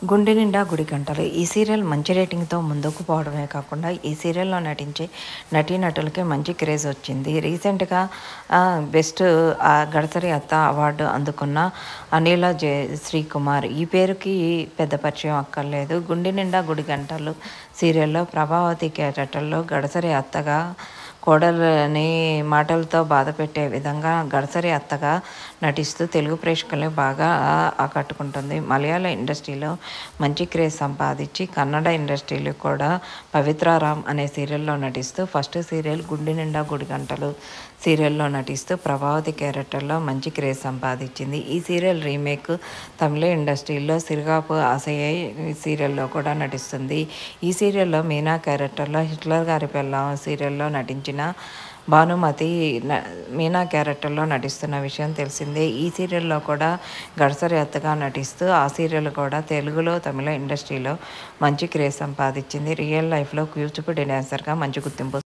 గుండె నిండా గుడి గంటలు. ఈ సీరియల్ మంచి రేటింగ్‌తో ముందుకు పోవడమే కాకుండా, ఈ సీరియల్‌లో నటించే నటీనటులకి మంచి క్రేజ్ వచ్చింది. రీసెంట్‌గా బెస్ట్ గడసరి అత్త అవార్డు అందుకున్న అనిల శ్రీకుమార్. ఈ పేరుకి పెద్ద పరిచయం అక్కర్లేదు. గుండె నిండా గుడి గంటలు సీరియల్‌లో ప్రభావతి క్యారెక్టర్‌లో గడసరి అత్తగా కోడలని మాటలతో బాధపెట్టే విధంగా గడసరి అత్తగా నటిస్తూ తెలుగు ప్రేక్షకుల్ని బాగా ఆకట్టుకుంటుంది. మలయాళ ఇండస్ట్రీలో మంచి క్రేజ్ సంపాదించి కన్నడ ఇండస్ట్రీలో కూడా పవిత్రారామ్ అనే సీరియల్లో నటిస్తూ ఫస్ట్ సీరియల్ గుండె నిండా గుడి గంటలు సీరియల్లో నటిస్తూ ప్రభావతి క్యారెక్టర్లో మంచి క్రేజ్ సంపాదించింది. ఈ సీరియల్ రీమేక్ తమిళ ఇండస్ట్రీలో సిరిగాపు ఆసయ్య సీరియల్లో కూడా నటిస్తుంది. ఈ సీరియల్లో మీనా క్యారెక్టర్లో హిట్లర్ గారి పెళ్ళాం సీరియల్లో నటించిన భానుమతి మీనా క్యారెక్టర్లో నటిస్తున్న విషయం తెలిసిందే. ఈ సీరియల్లో కూడా గడసరి అత్తగా నటిస్తూ ఆ సీరియల్ కూడా తెలుగులో తమిళ ఇండస్ట్రీలో మంచి క్రేజ్ సంపాదించింది. రియల్ లైఫ్లో కూచిపూడి డాన్సర్గా మంచి గుర్తింపు